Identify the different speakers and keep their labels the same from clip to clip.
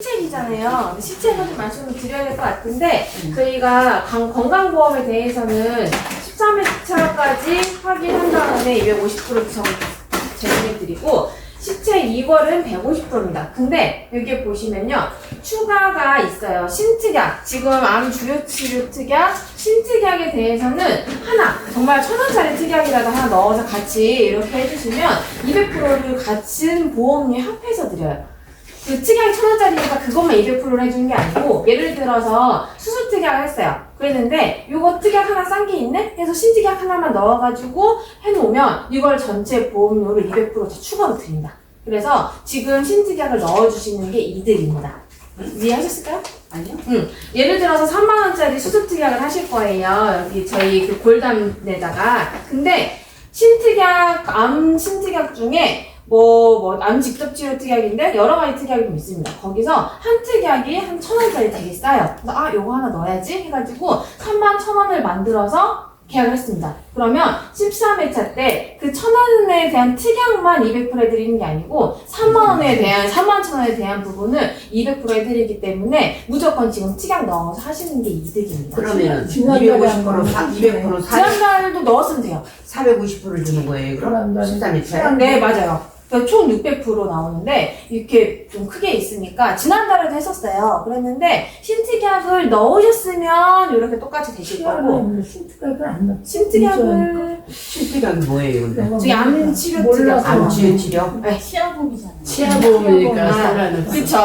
Speaker 1: 시책이잖아요. 시책을 좀 말씀을 드려야 될 것 같은데 저희가 건강보험에 대해서는 13회차까지 확인한 다음에 250% 제공해드리고 시책 2월은 150%입니다. 근데 여기 보시면요. 추가가 있어요. 신특약, 지금 암 주요치료 특약, 신특약에 대해서는 하나, 정말 1,000원짜리 특약이라도 하나 넣어서 같이 이렇게 해주시면 200%를 같은 보험료에 합해서 드려요. 그 특약이 1,000원짜리니까 그것만 200%를 해주는 게 아니고 예를 들어서 수술 특약을 했어요. 그랬는데 요거 특약 하나 싼 게 있네? 해서 신특약 하나만 넣어가지고 해놓으면 이걸 전체 보험료를 200% 더 추가로 드립니다. 그래서 지금 신특약을 넣어주시는 게 이득입니다. 이해하셨을까요?
Speaker 2: 아니요.
Speaker 1: 예를 들어서 3만원짜리 수술 특약을 하실 거예요. 여기 저희 그 골담에다가. 근데 신특약, 암 신특약 중에 암 직접 치료 특약인데 여러 가지 특약이 좀 있습니다. 거기서 한 특약이 한 1,000원짜리 되게 싸요. 그래서 요거 하나 넣어야지 해가지고 31,000원을 만들어서 계약을 했습니다. 그러면 13회차 때 그 1,000원에 대한 특약만 200% 해드리는 게 아니고 31,000원에 대한 부분을 200% 해드리기 때문에 무조건 지금 특약 넣어서 하시는 게 이득입니다.
Speaker 2: 그러면
Speaker 3: 지난달에
Speaker 2: 250%
Speaker 1: 지난달도 넣었으면 돼요.
Speaker 2: 450%를 주는 거예요, 그럼? 13회차에?
Speaker 1: 네, 맞아요. 그러니까 총 600% 나오는데 이렇게 좀 크게 있으니까 지난달에도 했었어요. 그랬는데 신특약을 넣으셨으면 이렇게 똑같이 되실 거고
Speaker 3: 신특약을 안 넣지.
Speaker 1: 신특약을
Speaker 2: 신특약이 뭐예요, 근데?
Speaker 1: 저기 암 치료 특약
Speaker 2: 암 치료?
Speaker 1: 네.
Speaker 4: 치아보험이잖아요.
Speaker 2: 치아보험이니까
Speaker 1: 아, 그쵸.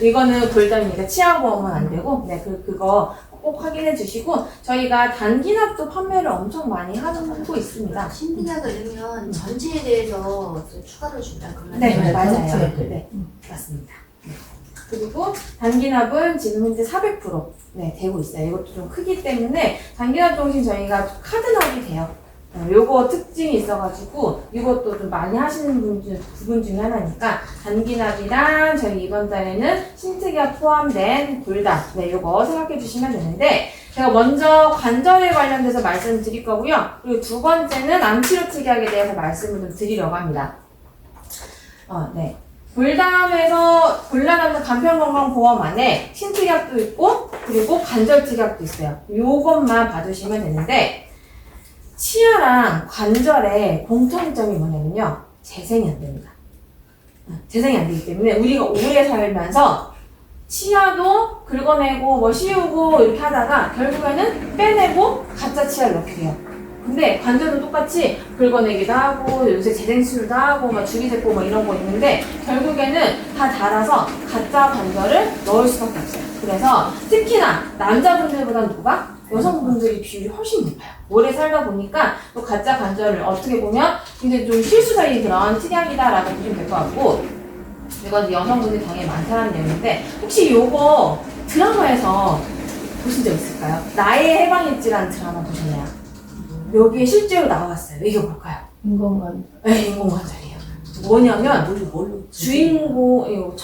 Speaker 1: 이거는 골담이니까 치아보험은 안 되고 네, 그거 꼭 확인해 주시고 저희가 단기납도 판매를 엄청 많이 하고 있습니다.
Speaker 4: 신특약을 넣으면 전체에 대해서 추가로 준다 그러면
Speaker 1: 네, 맞아요.
Speaker 3: 그렇죠.
Speaker 1: 네, 맞습니다. 그리고 단기납은 지금 현재 400% 네, 되고 있어요. 이것도 좀 크기 때문에 단기납 중심 저희가 카드납이 돼요. 요거 특징이 있어가지고 이것도 좀 많이 하시는 부분 중에 하나니까 단기납이랑 저희 이번 달에는 신특약 포함된 골담 네, 요거 생각해 주시면 되는데 제가 먼저 관절에 관련돼서 말씀드릴 거고요. 그리고 두 번째는 암치료 특약에 대해서 말씀을 좀 드리려고 합니다. 네. 골담에서 골라남는 간편건강보험 안에 신특약도 있고 그리고 관절특약도 있어요. 요것만 봐주시면 되는데 치아랑 관절의 공통점이 뭐냐면요. 재생이 안 됩니다. 재생이 안 되기 때문에 우리가 오래 살면서 치아도 긁어내고 씌우고 이렇게 하다가 결국에는 빼내고 가짜 치아를 넣게 돼요. 근데 관절도 똑같이 긁어내기도 하고 요새 재생술도 하고 주기세포 이런 거 있는데 결국에는 다 닳아서 가짜 관절을 넣을 수밖에 없어요. 그래서 특히나 남자분들보다 누가? 여성분들이 비율이 훨씬 높아요. 오래 살다 보니까 또 가짜 관절을 어떻게 보면 굉장히 좀 실수적인 그런 특약이다라고 보시면 될 것 같고 이건 여성분들이 당연히 많다는 내용인데 혹시 요거 드라마에서 보신 적 있을까요? 나의 해방일지라는 드라마 보셨나요? 여기에 실제로 나왔어요. 이게 뭘까요?
Speaker 3: 인공관.
Speaker 1: 네, 인공관절이에요. 뭐냐면 주인공 이거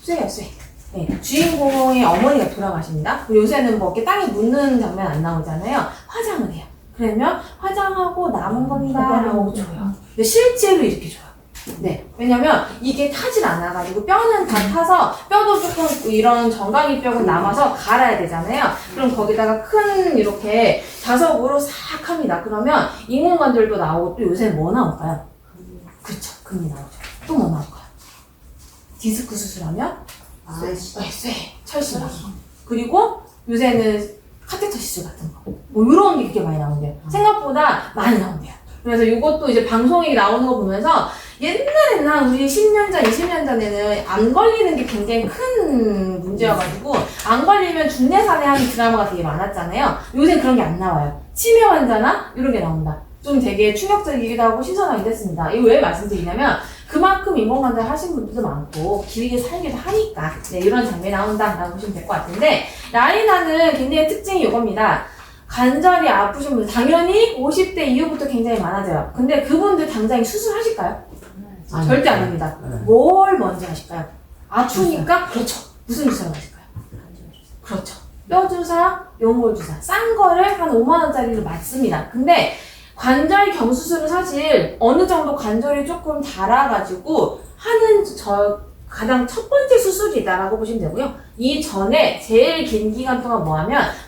Speaker 1: 쇠예요, 쇠. 네, 주인공의 어머니가 돌아가십니다. 요새는 이렇게 땅에 묻는 장면 안 나오잖아요. 화장을 해요. 그러면 화장하고 남은 건가라고 줘요. 근데 실제로 이렇게 줘요. 네, 왜냐면 이게 타질 않아가지고 뼈는 다 타서 뼈도 조금 이런 정강이 뼈가 남아서 갈아야 되잖아요. 그럼 거기다가 큰 이렇게 자석으로 싹 합니다. 그러면 인공관절도 나오고 또 요새는 뭐 나올까요? 그쵸, 금이 나오죠. 또 뭐 나올까요? 디스크 수술하면 쇠, 철심. 그리고 요새는 카테터 시술 같은 거. 이런 게 그렇게 많이 나온대요. 생각보다 많이 나온대요. 그래서 이것도 이제 방송이 나오는 거 보면서 옛날에는 우리 10년 전, 20년 전에는 안 걸리는 게 굉장히 큰 문제여가지고 안 걸리면 중내사내하는 드라마가 되게 많았잖아요. 요새 그런 게 안 나와요. 치매 환자나 이런 게 나온다. 좀 되게 충격적이기도 하고 신선하기도 했습니다. 이거 왜 말씀드리냐면 그만큼 인공관절 하신 분들도 많고 길게 살기도 하니까 네, 이런 장면이 나온다라고 보시면 될 것 같은데 라이나는 굉장히 특징이 이겁니다. 관절이 아프신 분들 당연히 50대 이후부터 굉장히 많아져요. 근데 그분들 당장 수술하실까요? 절대 안 합니다. 뭘 먼저 하실까요? 아프니까 그렇죠. 무슨 주사를 하실까요? 그렇죠. 뼈주사, 용골주사 싼 거를 한 5만원짜리로 맞습니다. 근데 관절 경수술은 사실 어느 정도 관절이 조금 닳아가지고 하는 가장 첫 번째 수술이다라고 보시면 되고요. 이 전에 제일 긴 기간 동안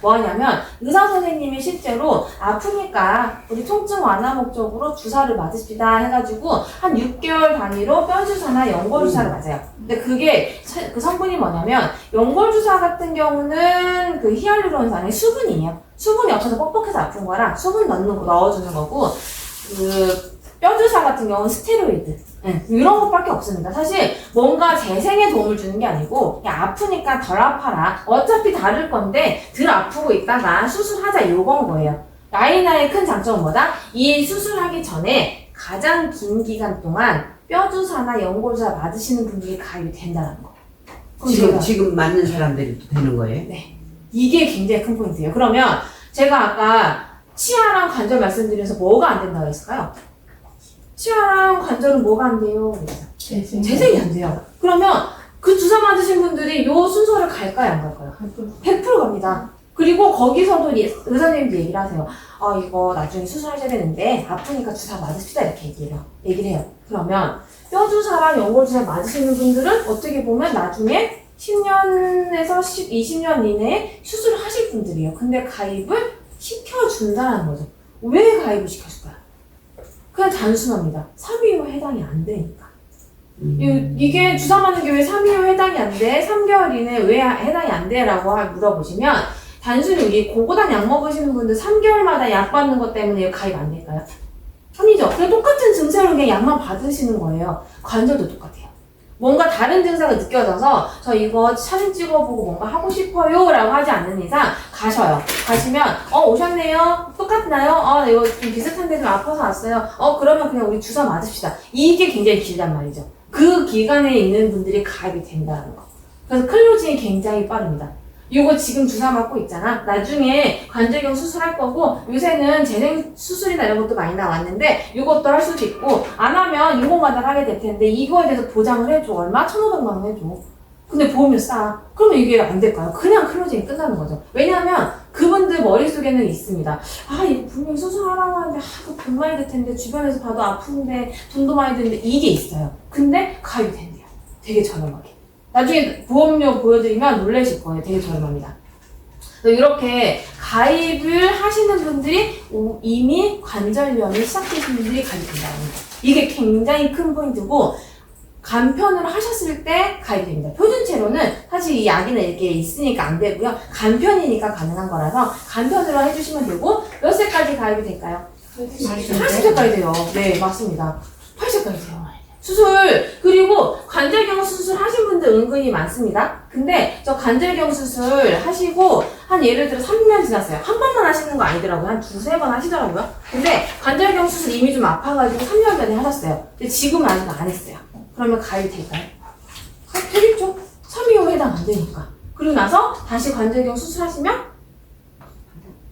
Speaker 1: 뭐 하냐면 의사 선생님이 실제로 아프니까 우리 통증 완화 목적으로 주사를 맞읍시다 해가지고 한 6개월 단위로 뼈주사나 연골주사를 맞아요. 근데 그게 그 성분이 뭐냐면 연골주사 같은 경우는 그 히알루론산의 수분이에요. 수분이 없어서 뻑뻑해서 아픈 거라 수분 넣어주는 거고 그 뼈주사 같은 경우는 스테로이드 이런 것밖에 없습니다. 사실 뭔가 재생에 도움을 주는 게 아니고 그냥 아프니까 덜 아파라. 어차피 다를 건데 덜 아프고 있다가 수술하자 요건 거예요. 라이나의 큰 장점은 뭐다? 이 수술하기 전에 가장 긴 기간 동안 뼈주사나 연골주사 맞으시는 분들이 가입이 된다는 거.
Speaker 2: 지금 맞는 사람들이 또 되는 거예요?
Speaker 1: 네. 이게 굉장히 큰 포인트예요. 그러면 제가 아까 치아랑 관절 말씀드려서 뭐가 안 된다고 했을까요? 치아랑 관절은 뭐가 안 돼요? 재생이 안 돼요. 그러면 그 주사 맞으신 분들이 요 순서를 갈까요? 안 갈까요? 100% 갑니다. 그리고 거기서도 의사님도 얘기를 하세요. 아, 이거 나중에 수술하셔야 되는데 아프니까 주사 맞읍시다 이렇게 얘기를 해요. 그러면 뼈주사랑 연골주사 맞으시는 분들은 어떻게 보면 나중에 10년에서 20년 이내에 수술을 하실 분들이에요. 근데 가입을 시켜준다는 거죠. 왜 가입을 시켜줄까요? 그냥 단순합니다. 3위 후 해당이 안 되니까. 이게 주사 맞는 게 왜 3위 후 해당이 안 돼? 3개월 이내에 왜 해당이 안 돼? 라고 물어보시면 단순히 우리 고고단 약 먹으시는 분들 3개월마다 약 받는 것 때문에 가입 안 될까요? 아니죠. 그냥 똑같은 증세로 그냥 약만 받으시는 거예요. 관절도 똑같아요. 뭔가 다른 증상이 느껴져서 저 이거 사진 찍어보고 뭔가 하고 싶어요 라고 하지 않는 이상 가셔요. 가시면 오셨네요. 똑같나요? 이거 좀 비슷한데 좀 아파서 왔어요. 그러면 그냥 우리 주사 맞읍시다. 이게 굉장히 길단 말이죠. 그 기간에 있는 분들이 가입이 된다는 거. 그래서 클로징이 굉장히 빠릅니다. 이거 지금 주사 맞고 있잖아. 나중에 관절경 수술할 거고 요새는 재생 수술이나 이런 것도 많이 나왔는데 이것도 할 수도 있고 안 하면 인공관절 하게 될 텐데 이거에 대해서 보장을 해줘. 얼마? 1,500만 원 해줘. 근데 보험료 싸. 그러면 이게 안 될까요? 그냥 클로징이 끝나는 거죠. 왜냐하면 그분들 머릿속에는 있습니다. 아, 이거 분명히 수술하라고 하는데 이거 돈 많이 들 텐데 주변에서 봐도 아픈데 돈도 많이 드는데 이게 있어요. 근데 가입이 된대요. 되게 저렴하게. 나중에 보험료 보여드리면 놀라실 거예요. 되게 저렴합니다. 이렇게 가입을 하시는 분들이 이미 관절염이 시작되신 분들이 가입된다는 거예요. 이게 굉장히 큰 포인트고 간편으로 하셨을 때 가입이 됩니다. 표준체로는 사실 이 약이나 이렇게 있으니까 안 되고요. 간편이니까 가능한 거라서 간편으로 해주시면 되고 몇 세까지 가입이 될까요? 80세까지 돼요. 네, 맞습니다. 80세까지 돼요. 수술, 그리고 관절경 수술 하신 분들 은근히 많습니다. 근데 저 관절경 수술 하시고 한 예를 들어 3년 지났어요. 한 번만 하시는 거 아니더라고요. 한 두세 번 하시더라고요. 근데 관절경 수술 이미 좀 아파가지고 3년 전에 하셨어요. 근데 지금은 아직 안 했어요. 그러면 가입이 될까요? 되겠죠. 3위 후 해당 안 되니까. 그리고 나서 다시 관절경 수술하시면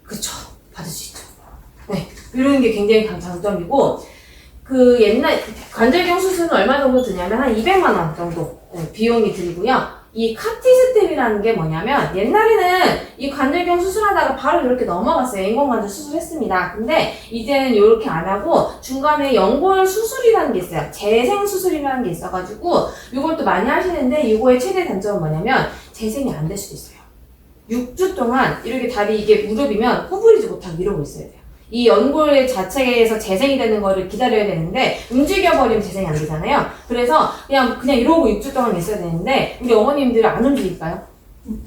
Speaker 1: 그쵸. 받을 수 있죠. 네. 이런 게 굉장히 장점이고 그 옛날 관절경 수술은 얼마 정도 드냐면 한 200만 원 정도 비용이 들고요. 이 카티스텝이라는 게 뭐냐면 옛날에는 이 관절경 수술하다가 바로 이렇게 넘어갔어요. 인공관절 수술했습니다. 근데 이제는 이렇게 안 하고 중간에 연골 수술이라는 게 있어요. 재생 수술이라는 게 있어가지고 이걸 또 많이 하시는데 이거의 최대 단점은 뭐냐면 재생이 안 될 수도 있어요. 6주 동안 이렇게 다리 이게 무릎이면 구부리지 못하고 이러고 있어야 돼요. 이 연골 자체에서 재생이 되는 거를 기다려야 되는데 움직여버리면 재생이 안 되잖아요. 그래서 그냥 이러고 6주 동안 있어야 되는데 우리 어머님들은 안 움직일까요?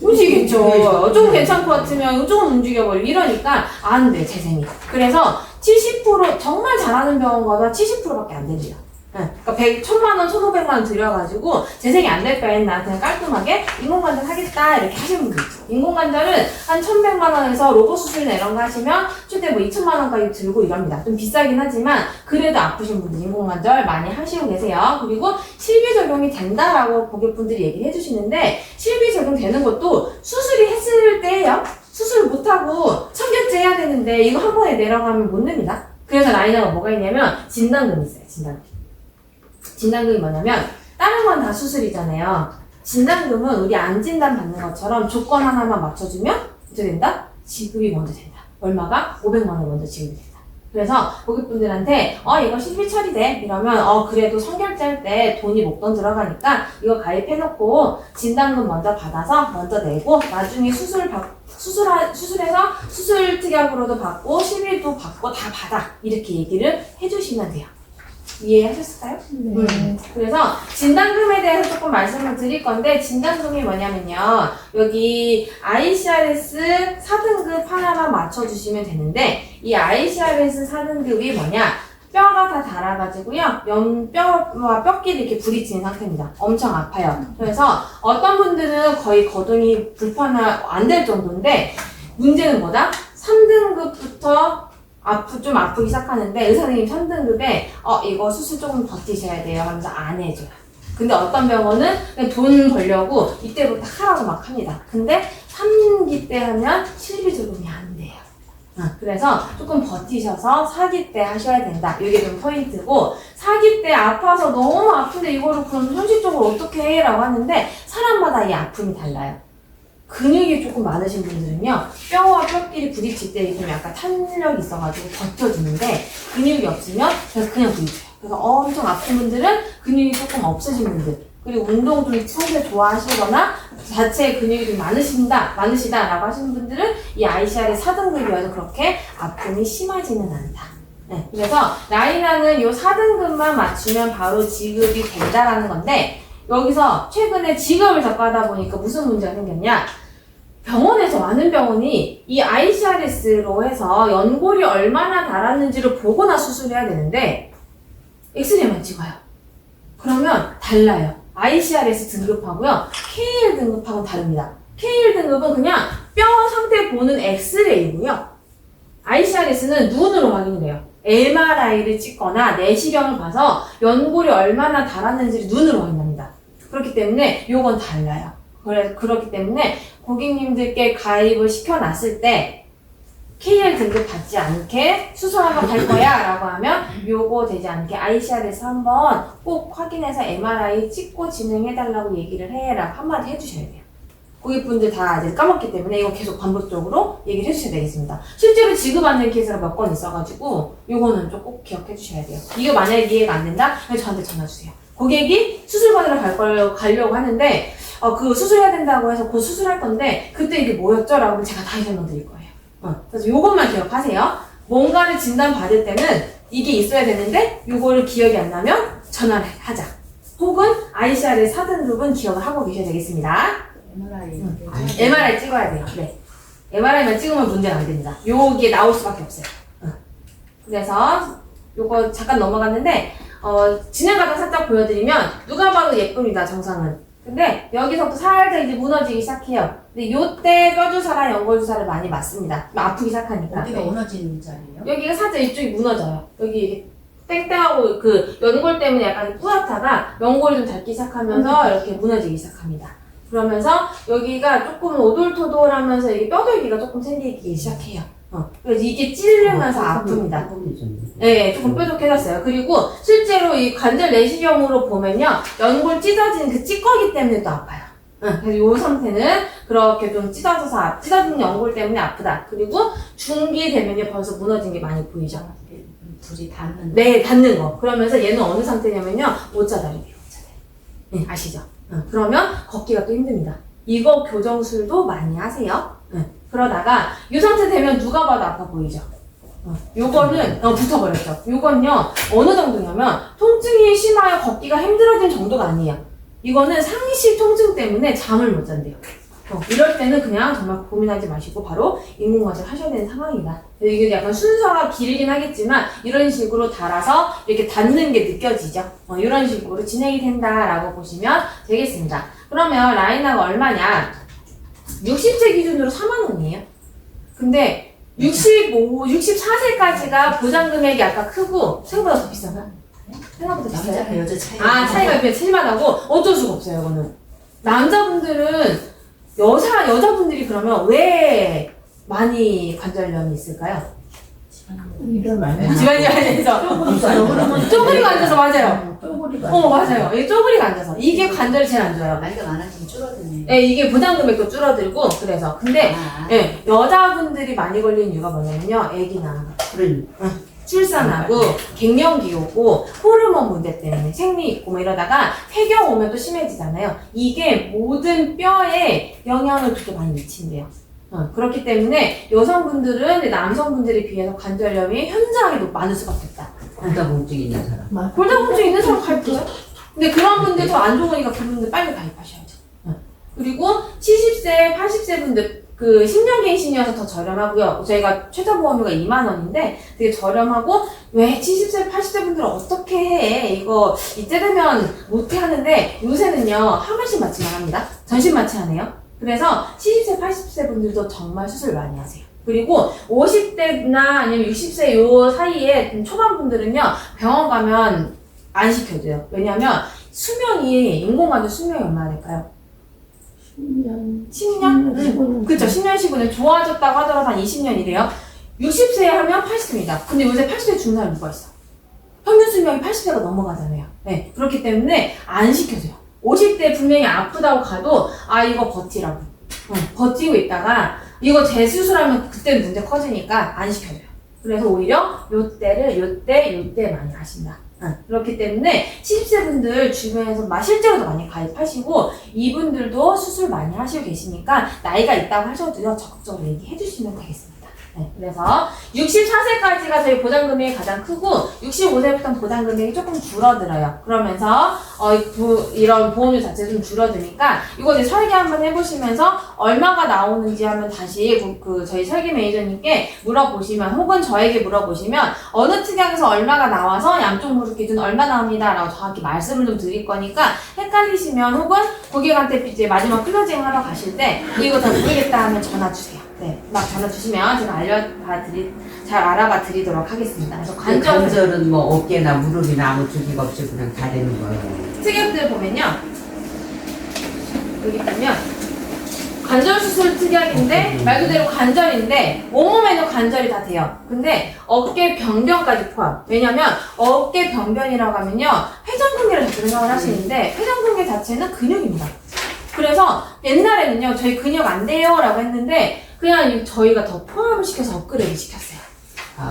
Speaker 1: 움직이겠죠. 조금 괜찮을 것 같으면 조금 움직여버리고 이러니까 안 돼, 재생이. 그래서 70% 정말 잘하는 병원 가서 70%밖에 안 됩니다. 그러니까 1,000만 원, 1,500만 원 들여가지고 재생이 안 될 바엔 나 그냥 깔끔하게 인공관절 하겠다 이렇게 하시는 분들 있죠. 인공관절은 한 1,100만 원에서 로봇 수술이나 이런 거 하시면 최대 뭐 2,000만 원까지 들고 이럽니다. 좀 비싸긴 하지만 그래도 아프신 분들 인공관절 많이 하시고 계세요. 그리고 실비 적용이 된다라고 고객분들이 얘기를 해주시는데 실비 적용되는 것도 수술이 했을 때예요. 수술 못하고 청결제 해야 되는데 이거 한 번에 내려가면 못 냅니다. 그래서 라이너가 뭐가 있냐면 진단금이 있어요. 진단금이 뭐냐면 다른 건 다 수술이잖아요. 진단금은 우리 안 진단 받는 것처럼 조건 하나만 맞춰주면 어떻게 된다? 지급이 먼저 된다. 얼마가? 500만 원 먼저 지급이 된다. 그래서 고객분들한테 이거 실비 처리돼 이러면 그래도 선결제 할 때 돈이 목돈 들어가니까 이거 가입해놓고 진단금 먼저 받아서 먼저 내고 나중에 수술해서 수술 특약으로도 받고 실비도 받고 다 받아 이렇게 얘기를 해주시면 돼요. 이해하셨을까요? 그래서 진단금에 대해서 조금 말씀을 드릴 건데 진단금이 뭐냐면요. 여기 ICRS 4등급 하나만 맞춰주시면 되는데 이 ICRS 4등급이 뭐냐. 뼈가 다 닳아가지고요. 뼈와 뼈끼리 이렇게 부딪힌 상태입니다. 엄청 아파요. 그래서 어떤 분들은 거의 거동이 안 될 정도인데 문제는 뭐다? 3등급부터 좀 아프기 시작하는데 의사선생님 3등급에 이거 수술 조금 버티셔야 돼요 하면서 안 해줘요. 근데 어떤 병원은 그냥 돈 벌려고 이때부터 하라고 막 합니다. 근데 3기 때 하면 실비 적용이 안 돼요. 그래서 조금 버티셔서 4기 때 하셔야 된다. 이게 좀 포인트고 4기 때 아파서 너무 아픈데 이거를 그럼 현실적으로 어떻게 해? 라고 하는데 사람마다 이 아픔이 달라요. 근육이 조금 많으신 분들은요, 뼈와 뼈끼리 부딪힐 때 좀 약간 탄력이 있어가지고 버텨주는데, 근육이 없으면 그냥 부딪혀요. 그래서 엄청 아픈 분들은 근육이 조금 없으신 분들, 그리고 운동 좀 평소에 좋아하시거나, 자체 근육이 좀 많으시다라고 하시는 분들은 이 ICR이 4등급이어서 그렇게 아픔이 심하지는 않다. 네, 그래서 라이나는 이 4등급만 맞추면 바로 지급이 된다라는 건데, 여기서 최근에 지급을 자꾸 하다 보니까 무슨 문제가 생겼냐? 병원에서 많은 병원이 이 ICRS로 해서 연골이 얼마나 닳았는지를 보거나 수술해야 되는데 엑스레이만 찍어요. 그러면 달라요. ICRS 등급하고요. KL 등급하고는 다릅니다. KL 등급은 그냥 뼈 상태 보는 엑스레이고요. ICRS는 눈으로 확인이 돼요. MRI를 찍거나 내시경을 봐서 연골이 얼마나 닳았는지를 눈으로 확인합니다. 그렇기 때문에 요건 달라요. 그렇기 때문에 고객님들께 가입을 시켜놨을 때 KL 등급 받지 않게 수술 한번 갈 거야 라고 하면 요거 되지 않게 ICR에서 한번 꼭 확인해서 MRI 찍고 진행해달라고 얘기를 해 라고 한마디 해주셔야 돼요. 고객분들 다 이제 까먹기 때문에 이거 계속 반복적으로 얘기를 해주셔야 되겠습니다. 실제로 지급 안 된 케이스가 몇 건 있어가지고 요거는 좀 꼭 기억해 주셔야 돼요. 이거 만약에 이해가 안 된다? 그럼 저한테 전화 주세요. 고객이 수술 받으러 가려고 하는데 그 수술해야 된다고 해서 곧 수술할 건데 그때 이게 뭐였죠? 라고 하면 제가 다 설명 드릴 거예요. 그래서 요것만 기억하세요. 뭔가를 진단 받을 때는 이게 있어야 되는데 요거를 기억이 안 나면 전화를 하자. 혹은 ICR의 4등급은 기억을 하고 계셔야 되겠습니다. MRI 찍어야 돼요. 네. MRI만 찍으면 문제는 안 됩니다. 요게 나올 수밖에 없어요. 그래서 요거 잠깐 넘어갔는데 진행 과정 살짝 보여드리면 누가 봐도 예쁩니다. 정상은. 근데 여기서부터 살짝 이제 무너지기 시작해요. 근데 요때 뼈주사랑 연골주사를 많이 맞습니다. 아프기 시작하니까.
Speaker 4: 어디가 무너지는 자리예요?
Speaker 1: 여기가 살짝 이쪽이 무너져요. 여기 이렇게 땡땡하고 그 연골 때문에 약간 뿌옇다가 연골이 좀 닳기 시작하면서 이렇게 무너지기 시작합니다. 그러면서 여기가 조금 오돌토돌하면서 이게 뼈돌기가 조금 생기기 시작해요. 그래서 이게 찌르면서 아픕니다. 네, 조금 뾰족해졌어요. 그리고 실제로 이 관절 내시경으로 보면요, 연골 찢어진 그 찌꺼기 때문에 또 아파요. 그래서 이 상태는 그렇게 좀 찢어진 연골 때문에 아프다. 그리고 중기 되면요, 벌써 무너진 게 많이 보이죠.
Speaker 4: 불이 닿는.
Speaker 1: 네, 닿는 거. 그러면서 얘는 어느 상태냐면요, 모짜다리 돼요, 모짜다리. 네, 아시죠? 그러면 걷기가 또 힘듭니다. 이거 교정술도 많이 하세요. 그러다가 이 상태 되면 누가 봐도 아파 보이죠? 요거는 붙어버렸죠. 요건요 어느 정도냐면 통증이 심하여 걷기가 힘들어진 정도가 아니에요. 이거는 상시 통증 때문에 잠을 못 잔대요. 이럴 때는 그냥 정말 고민하지 마시고 바로 인공관절 하셔야 되는 상황이다. 이게 약간 순서가 길긴 하겠지만 이런 식으로 달아서 이렇게 닿는 게 느껴지죠. 이런 식으로 진행이 된다라고 보시면 되겠습니다. 그러면 라이나가 얼마냐? 60세 기준으로 4만 원이에요. 근데 64세까지가 보장 금액이 아까 크고 생각보다 더 비싸나? 생각보다 비싸요.
Speaker 4: 남자랑 여자 차이가.
Speaker 1: 차이가 꽤 실만하고 어쩔 수가 없어요, 이거는. 남자분들은 여자분들이 그러면 왜 많이 관절염이 있을까요? 집안이 안에서 쪼그리가 앉아서 맞아요. 맞아요. 이 쪼그리가 앉아서 이게 관절이 제일 안 좋아요.
Speaker 4: 나이가 많아지면 줄어드네.
Speaker 1: 네, 이게 보장 금액도 줄어들고 그래서 근데 여자분들이 많이 걸리는 이유가 뭐냐면요, 애기 낳는 거. 출산하고 갱년기 오고 호르몬 문제 때문에 생리 있고 뭐 이러다가 폐경 오면 또 심해지잖아요. 이게 모든 뼈에 영향을 되게 많이 미친대요. 그렇기 때문에 여성분들은 남성분들에 비해서 관절염이 현저하게 많을 수밖에 없다.
Speaker 2: 골다공증 있는 사람.
Speaker 1: 골다공증 있는 사람 가입해요. 근데 그런 분들 더 안 좋으니까 그분들 빨리 가입하셔야죠. 그리고 70세, 80세 분들 그 10년 갱신이어서 더 저렴하고요. 저희가 최저 보험료가 2만 원인데 되게 저렴하고 왜 70세, 80세 분들은 어떻게 해? 이거 이때 되면 못해 하는데 요새는요 하반신 마취만 합니다. 전신 마취하네요. 그래서 70세, 80세 분들도 정말 수술 많이 하세요. 그리고 50대나 아니면 60세 요 사이에 초반 분들은요 병원 가면 안 시켜줘요. 왜냐면 수명이 인공관절 수명이 얼마나 될까요? 10년? 그쵸. 10년 15년 좋아졌다고 하더라도 한 20년이래요. 60세 하면 80세입니다. 근데 요새 80세 죽는 사람 누가 있어? 평균 수명이 80세가 넘어가잖아요. 네. 그렇기 때문에 안 시켜줘요. 50대 분명히 아프다고 가도 이거 버티라고. 버티고 있다가 이거 재수술하면 그때 문제 커지니까 안 시켜줘요. 그래서 오히려 요때 많이 하신다. 그렇기 때문에 70세 분들 주변에서 실제로도 많이 가입하시고 이분들도 수술 많이 하시고 계시니까 나이가 있다고 하셔도요 적극적으로 얘기해 주시면 되겠습니다. 네, 그래서 64세까지가 저희 보장 금액이 가장 크고 65세부터는 보장 금액이 조금 줄어들어요. 그러면서 이런 보험료 자체가 좀 줄어드니까 이거 이제 설계 한번 해보시면서 얼마가 나오는지 하면 다시 저희 설계 매니저님께 물어보시면 혹은 저에게 물어보시면 어느 특약에서 얼마가 나와서 양쪽 무릎 기준 얼마 나옵니다 라고 정확히 말씀을 좀 드릴 거니까 헷갈리시면 혹은 고객한테 이제 마지막 클로징 하러 가실 때 이거 잘 모르겠다 하면 전화 주세요. 네, 막 전화 주시면 제가 잘 알아봐 드리도록 하겠습니다. 그래서
Speaker 2: 관절은 뭐 어깨나 무릎이나 아무 주기가 없이 그냥 다 되는 거예요.
Speaker 1: 특약들 보면요. 여기 보면 관절 수술 특약인데 말 그대로 관절인데 온몸에는 관절이 다 돼요. 근데 어깨 병변까지 포함. 왜냐면 어깨 병변이라고 하면요. 회전근개를 자꾸 생각을 하시는데 회전근개 자체는 근육입니다. 그래서 옛날에는요. 저희 근육 안 돼요 라고 했는데 그냥 저희가 더 포함을 시켜서 업그레이드 시켰어요.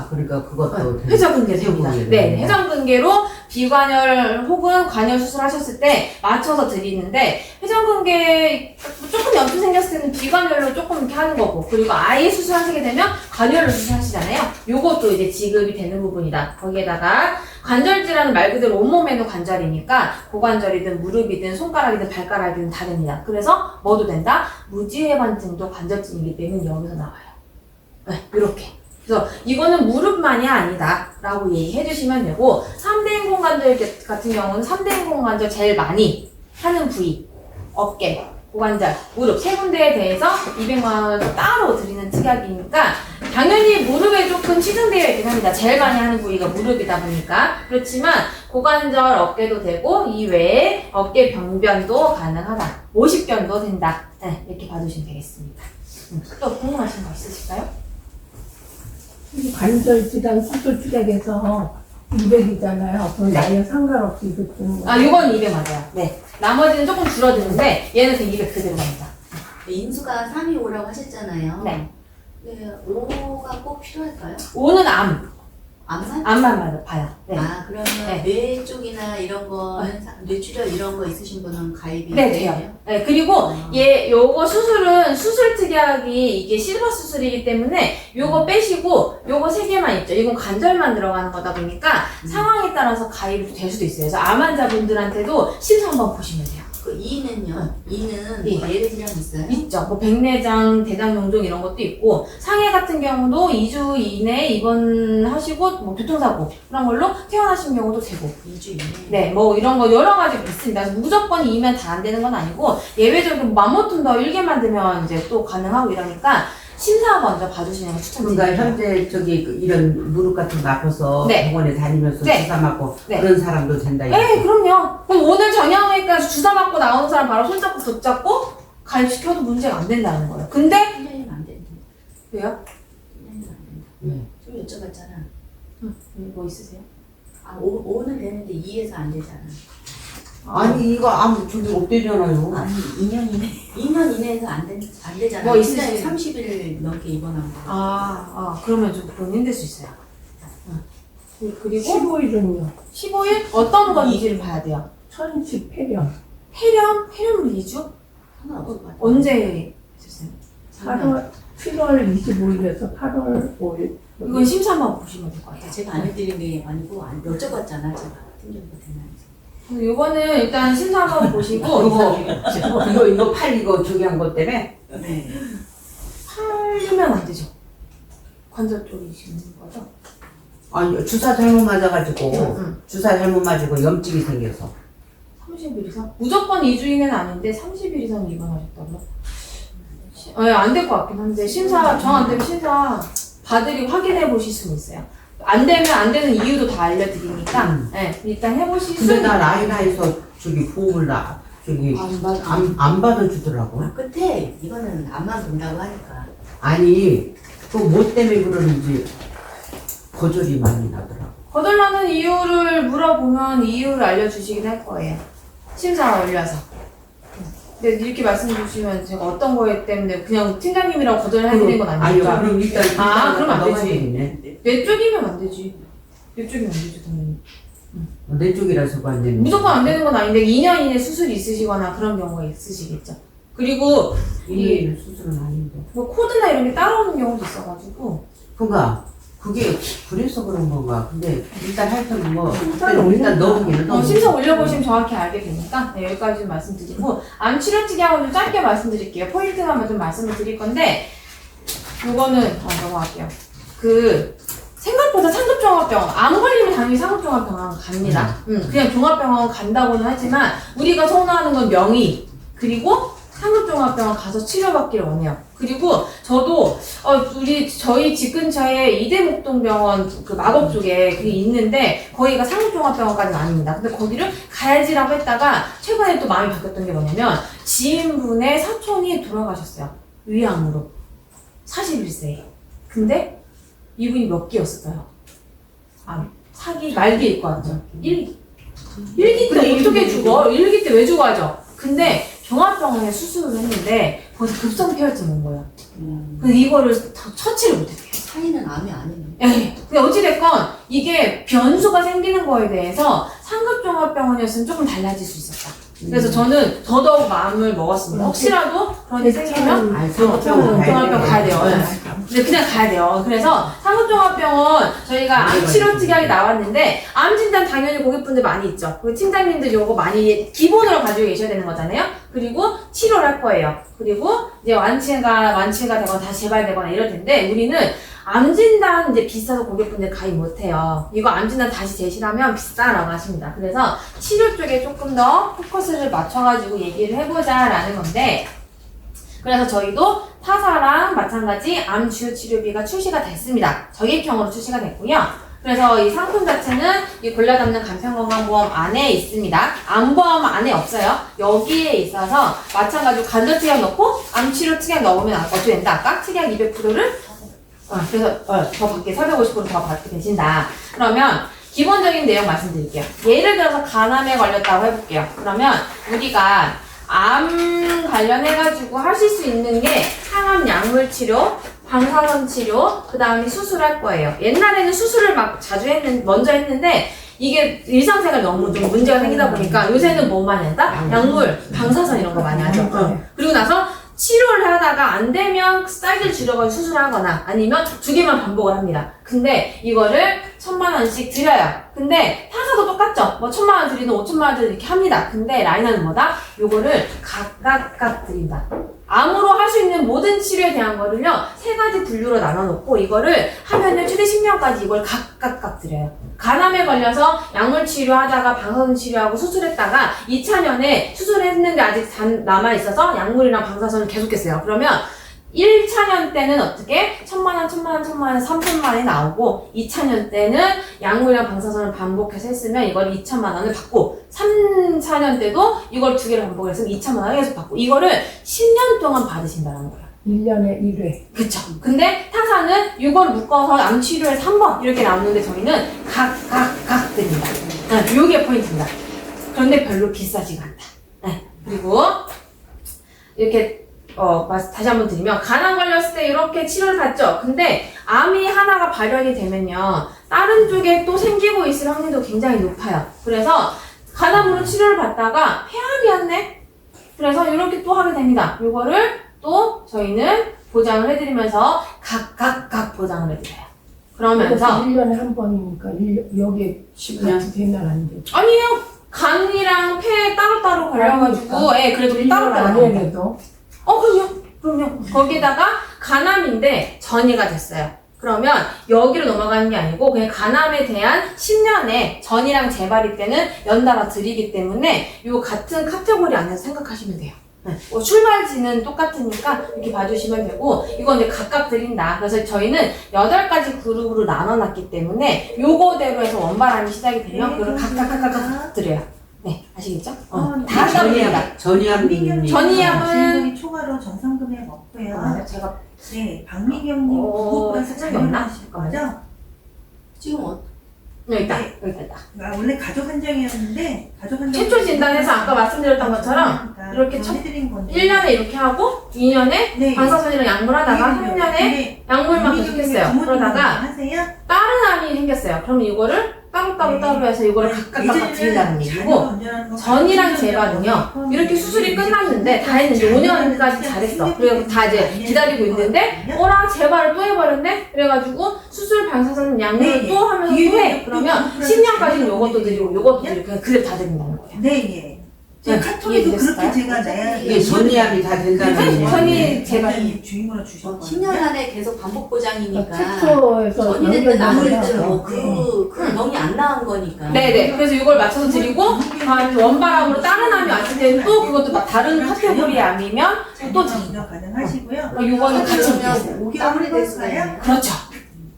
Speaker 2: 그러니까 그것도
Speaker 1: 회전근개 됩니다. 네, 회전근개로 비관절 혹은 관절 수술하셨을 때 맞춰서 드리는데 회전근개 조금 염증 생겼을 때는 비관절로 조금 이렇게 하는 거고 그리고 아예 수술하시게 되면 관절로 수술하시잖아요. 요것도 이제 지급이 되는 부분이다. 거기에다가 관절 질환은 말 그대로 온몸에는 관절이니까 고관절이든 무릎이든 손가락이든 발가락이든 다 됩니다. 그래서 뭐도 된다? 무지해반증도 관절증이기 때문에 여기서 나와요. 네, 이렇게. 그래서 이거는 무릎만이 아니다 라고 얘기해 주시면 되고 3대 인공관절 같은 경우는 3대 인공관절 제일 많이 하는 부위 어깨, 고관절, 무릎 세 군데에 대해서 200만 원을 따로 드리는 특약이니까 당연히 무릎에 조금 치중되어 있긴 합니다. 제일 많이 하는 부위가 무릎이다 보니까 그렇지만 고관절 어깨도 되고 이외에 어깨 병변도 가능하다. 50견도 된다. 네, 이렇게 봐주시면 되겠습니다. 또 궁금하신 거 있으실까요?
Speaker 3: 관절 질환 수술 투약에서 200이잖아요. 그 나이에 상관없이 이거 주는 거예요.
Speaker 1: 요건 200 맞아요. 네. 나머지는 조금 줄어드는데 얘는 그 200 그대로 갑니다.
Speaker 4: 인수가 3이 5라고 하셨잖아요.
Speaker 1: 네.
Speaker 4: 네, 5가 꼭 필요할까요?
Speaker 1: 5는 암.
Speaker 4: 암만?
Speaker 1: 암만 봐요. 네.
Speaker 4: 그러면
Speaker 1: 네.
Speaker 4: 뇌 쪽이나 이런 거는 뇌출혈 이런 거 있으신 분은 가입이
Speaker 1: 네, 돼요. 네, 그리고 요거 수술은 수술 특약이 이게 실버 수술이기 때문에 요거 빼시고 요거 3개만 있죠. 이건 관절만 들어가는 거다 보니까 상황에 따라서 가입이 될 수도 있어요. 그래서 암 환자분들한테도 심사 한번 보시면 돼요.
Speaker 4: 그 2는요? 2는
Speaker 1: 예.
Speaker 4: 뭐 예외 질환 있어요?
Speaker 1: 있죠. 뭐 백내장, 대장용종 이런 것도 있고 상해 같은 경우도 2주 이내에 입원하시고 뭐 교통사고 그런 걸로 퇴원하신 경우도 되고
Speaker 4: 2주 이내.
Speaker 1: 네, 뭐 이런 거 여러 가지 있습니다. 그래서 무조건 2면 다 안 되는 건 아니고 예외적으로 맘모튼 더 1개만 되면 이제 또 가능하고 이러니까 심사 먼저 봐주시는 거 추천드립니다.
Speaker 2: 그러니까 현재 이런 무릎 같은 거 아파서
Speaker 1: 네.
Speaker 2: 병원에 다니면서
Speaker 1: 네.
Speaker 2: 주사 맞고
Speaker 1: 네.
Speaker 2: 그런 사람도 된다.
Speaker 1: 네, 그럼요. 그럼 오늘 정형외과에서 주사 맞고 나오는 사람 바로 손잡고 붙잡고 가입시켜도 문제가 안 된다는 거예요. 근데
Speaker 4: 1년이면 안 된다.
Speaker 1: 왜요?
Speaker 4: 1년이면 안 된다.
Speaker 2: 네.
Speaker 4: 좀 여쭤봤잖아.
Speaker 1: 뭐 있으세요?
Speaker 4: 5는 되는데 2에서 안 되잖아.
Speaker 2: 아니 이거 아무 저기 없대잖아요.
Speaker 4: 아니 2년 이내 2년 이내에서 안 되잖아.
Speaker 1: 뭐 있으시-
Speaker 4: 30일 넘게 입원한 거.
Speaker 1: 그러면 좀 그건 힘들 수 있어요. 그리고
Speaker 3: 15일은요.
Speaker 1: 15일 어떤 건지를 봐야 돼요.
Speaker 3: 천식 폐렴.
Speaker 1: 폐렴을 2주?
Speaker 4: 상관없을 것 같아요.
Speaker 1: 언제 있었어요?
Speaker 3: 7월 25일에서 8월 5일.
Speaker 1: 이건 심사 한번 보시면 될 것 같아요.
Speaker 4: 제가 안 해드린 게 아니고 여쭤봤잖아 제가 팀장님한테 되는지.
Speaker 1: 이거는 일단 심사 한번 보시고
Speaker 2: 이거 팔 이거 저기 한 것 때문에
Speaker 4: 네.
Speaker 1: 팔리면 안 되죠. 관절 쪽이시는 거죠?
Speaker 2: 아니 주사 잘못 맞아가지고
Speaker 1: 응.
Speaker 2: 주사 잘못 맞고 염증이 생겨서
Speaker 1: 30일 이상? 무조건 2주 이내는 아닌데 30일 이상 입원하셨다고요? 안 될 것 같긴 한데 심사 정 안 되면 심사 받으리 확인해 보실 수는 있어요. 안 되면 안 되는 이유도 다 알려드리니까 네, 일단 해보실
Speaker 2: 근데
Speaker 1: 수는
Speaker 2: 나 라이나에서 저기 보험을 나 저기 안 받아주더라고.
Speaker 4: 끝에 이거는 암만 본다고 하니까.
Speaker 2: 아니 그 뭐 때문에 그러는지 거절이 많이 나더라고.
Speaker 1: 거절나는 이유를 물어보면 이유를 알려주시긴 할 거예요. 심사 올려서. 근데 이렇게 말씀 주시면 제가 어떤 거에 때문에 그냥 팀장님이라고 거절해드린 건 아니니까.
Speaker 2: 그럼 일단
Speaker 1: 그럼 안 되지.
Speaker 2: 되겠네.
Speaker 1: 내 쪽이면 안 되지. 내 쪽이면 안 되지, 당연히.
Speaker 2: 내 쪽이라서가 안 되는.
Speaker 1: 무조건 안 되는 건 아닌데 2년 이내 수술이 있으시거나 그런 경우가 있으시겠죠. 그리고
Speaker 2: 이 수술은 아닌데.
Speaker 1: 뭐 코드나 이런 게 따라오는 경우도 있어가지고
Speaker 2: 그니까 그게 그래서 그런 건가. 근데 일단 하여튼 뭐
Speaker 3: 일단
Speaker 2: 일단 넣어보기는 너무.
Speaker 1: 심사 올려보시면 정확히 알게 되니까 네, 여기까지 좀 말씀드리고 암 치료 특이하고 좀 짧게 말씀드릴게요. 포인트만 좀 말씀을 드릴 건데 요거는 넘어갈게요. 생각보다 상급종합병원 암 걸리면 당연히 상급종합병원 갑니다. 그냥 종합병원 간다고는 하지만 우리가 선호하는 건 명의 그리고 상급종합병원 가서 치료받기를 원해요. 그리고 저도 저희 집 근처에 이대목동병원 그 마곡 쪽에 그게 있는데 거기가 상급종합병원까지는 아닙니다. 근데 거기를 가야지라고 했다가 최근에 또 마음이 바뀌었던 게 뭐냐면 지인분의 사촌이 돌아가셨어요. 위암으로 41세에. 근데 이분이 몇 개였어요? 사기 말기에 있고 왔죠. 1기 때 어떻게 죽어? 1기 때 왜 죽어하죠? 근데 종합병원에 수술을 했는데 거기서 급성 폐혈증 온 거예요. 근데 이거를 처치를 못했대요.
Speaker 4: 사이는 암이 아니네.
Speaker 1: 예. 근데 어찌됐건 이게 변수가 생기는 거에 대해서 상급종합병원이었으면 조금 달라질 수 있었다. 그래서 저는 더더욱 마음을 먹었습니다. 혹시라도 그런 일 생기면
Speaker 2: 아니
Speaker 1: 상급종합병원 가야 돼요. 근데 그냥 가야 돼요. 그래서 상급종합병원 저희가 암 치료 특이하게 나왔는데 암 진단 당연히 고객분들 많이 있죠. 그리고 팀장님들 요거 많이 기본으로 가지고 계셔야 되는 거잖아요. 그리고 치료를 할 거예요. 그리고 이제 완치가 되거나 다시 재발되거나 이럴 텐데 우리는 암 진단 이제 비싸서 고객분들 가입 못해요. 이거 암 진단 다시 제시하면 비싸라고 하십니다. 그래서 치료 쪽에 조금 더 포커스를 맞춰가지고 얘기를 해보자라는 건데 그래서 저희도 타사랑 마찬가지 암 주요 치료비가 출시가 됐습니다. 저객형으로 출시가 됐고요. 그래서 이 상품 자체는 이 골라담는 간편건강보험 안에 있습니다. 암보험 안에 없어요. 여기에 있어서 마찬가지로 간접 특약 넣고 암 치료 특약 넣으면 어떻게 된다? 아까 특약 200%를 그래서 더 받게 450%더 받게 되신다. 그러면 기본적인 내용 말씀드릴게요. 예를 들어서 간암에 걸렸다고 해볼게요. 그러면 우리가 암 관련해가지고 하실 수 있는 게 항암 약물 치료, 방사선 치료, 그 다음에 수술할 거예요. 옛날에는 수술을 막 먼저 했는데 이게 일상생활 너무 좀 문제가 생기다 보니까 요새는 뭐 많이 한다? 약물, 방사선 이런 거 많이 하죠. 그리고 나서 치료를 하다가 안 되면 사이즈를 줄여가지고 수술하거나 아니면 2개만 반복을 합니다. 근데 이거를 1000만원씩 드려요. 근데 타사도 똑같죠? 뭐 1000만원 드리든 5천만원 드리든 이렇게 합니다. 근데 라이나는 뭐다? 요거를 각각 드린다. 암으로 할 수 있는 모든 치료에 대한 거를요 3가지 분류로 나눠놓고 이거를 하면은 최대 10년까지 이걸 각각 드려요. 간암에 걸려서 약물 치료하다가 방사선 치료하고 수술했다가 2차년에 수술했는데 아직 남아있어서 약물이랑 방사선을 계속했어요. 그러면 1차년 때는 어떻게? 1000만원, 3천만원이 나오고 2차년 때는 약물이랑 방사선을 반복해서 했으면 이걸 2천만원을 받고 3차년 때도 이걸 2개를 반복해서 2천만원을 계속 받고 이거를 10년 동안 받으신다는 거예요.
Speaker 3: 1년에 1회.
Speaker 1: 그쵸. 근데 타사는 이걸 묶어서 암 치료에서 3번 이렇게 나오는데 저희는 각각 드립니다. 네, 요게 포인트입니다. 그런데 별로 비싸지가 않다. 네. 그리고 이렇게 다시 한번 드리면, 간암 걸렸을 때 이렇게 치료를 받죠. 근데 암이 하나가 발현이 되면요, 다른 쪽에 또 생기고 있을 확률도 굉장히 높아요. 그래서 간암으로 치료를 받다가 폐암이었네? 그래서 이렇게 또 하게 됩니다. 이거를 또 저희는 보장을 해드리면서 각 보장을 해드려요. 그러면서
Speaker 3: 1년에 한 번이니까 여기에 10년 되면 안 돼.
Speaker 1: 아니에요. 간이랑 폐 따로따로 걸려가지고 그래도 따로따로
Speaker 3: 안
Speaker 1: 합니다.
Speaker 3: 해도
Speaker 1: 그럼요. 거기다가 간암인데 전이가 됐어요. 그러면 여기로 넘어가는 게 아니고 그냥 간암에 대한 10년의 전이랑 재발이 때는 연달아 드리기 때문에 요 같은 카테고리 안에서 생각하시면 돼요. 출발지는 똑같으니까 이렇게 봐주시면 되고, 이건 이제 각각 드린다. 그래서 저희는 8가지 그룹으로 나눠놨기 때문에 요거대로 해서 원발암이 시작이 되면 그걸 각각 드려요. 네, 아시겠죠? 다 드립니다.
Speaker 2: 전이암
Speaker 1: 전이암은
Speaker 5: 주인공이 초과로 정상금액 없고요.
Speaker 1: 제가
Speaker 5: 네, 박미경님 구급 플러스
Speaker 1: 사정이 없나?
Speaker 5: 자녀하실 거죠?
Speaker 4: 지금
Speaker 1: 여기 있다.
Speaker 5: 원래 가족 한정이었는데 가족 한정
Speaker 1: 최초 진단에서 아까 말씀드렸던 것처럼 이렇게
Speaker 5: 해드린 건데
Speaker 1: 1년에 이렇게 하고 2년에
Speaker 5: 네.
Speaker 1: 방사선이랑 약물 하다가 3년에 약물만 계속했어요. 그러다가
Speaker 5: 하세요?
Speaker 1: 다른 암이 생겼어요. 그럼 이거를 따로 해서 이거를 각각 드린다는 얘기고, 전이랑 재발은요, 이렇게 수술이 끝났는데 다 했는데 5년까지 잘했어. 그래서 다 이제 기다리고 있는데 재발을 또 해버렸네? 그래가지고 수술 방사선 약물을 또 하면서 또 해. 그러면 10년까지는 요것도 드리고 요것도 드리고 그냥 그대로 다 드린다는 거예요.
Speaker 5: 네, 예. 제가 카톡에도 그렇게 제가 내야
Speaker 2: 이게 전이암이 다 된다는 얘기예요.
Speaker 1: 전이 재발.
Speaker 5: 주인으로 주셨거든요.
Speaker 4: 10년 안에 계속 반복 보장이니까
Speaker 3: 최초에서
Speaker 4: 전이 됐든 암이 됐든
Speaker 3: 연결되면
Speaker 4: 그 병이 안 나은 거니까.
Speaker 1: 네네. 그래서 이걸 맞춰서 드리고, 원발암으로 다른 암이 왔을 때는 또 그것도 막 다른 카테고리의 암이면 또 드리고.
Speaker 5: 운영 가능하시고요.
Speaker 1: 요거는 같이 드리고.
Speaker 4: 그러면 오기가 될 수가 있네요.
Speaker 1: 그렇죠.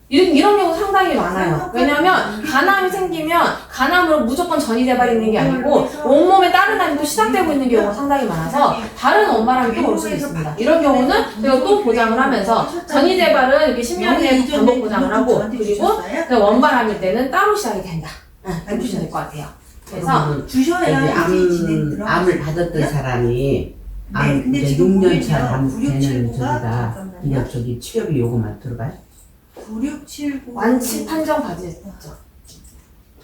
Speaker 1: 이런 경우 상당히 많아요. 왜냐면 간암이 생기면 간암으로 무조건 전이 재발이 있는 게 아니고 온몸에 다른 암이 또 시작되고 있는 경우가 상당히 많아서 다른 원발암이 또 올 수도 있습니다. 이런 경우는 제가 또 보장을 하면서 전이 재발은 이렇게 10년에 반복 보장을 하고, 그리고 원발암일 때는 따로 시작이 된다. 네, 보시면 될 것 같아요. 그래서
Speaker 5: 주셔야 이제 진행 들어가시고.
Speaker 2: 암을 받았던 사람이 암
Speaker 5: 근데
Speaker 2: 이제
Speaker 5: 지금
Speaker 2: 6년 차
Speaker 5: 보면요.
Speaker 2: 암 되는
Speaker 5: 9679가
Speaker 2: 저기다
Speaker 5: 잠깐만요.
Speaker 2: 이력 저기 치료비 요거만 들어가요?
Speaker 5: 9679
Speaker 1: 완치 판정 받으셨죠.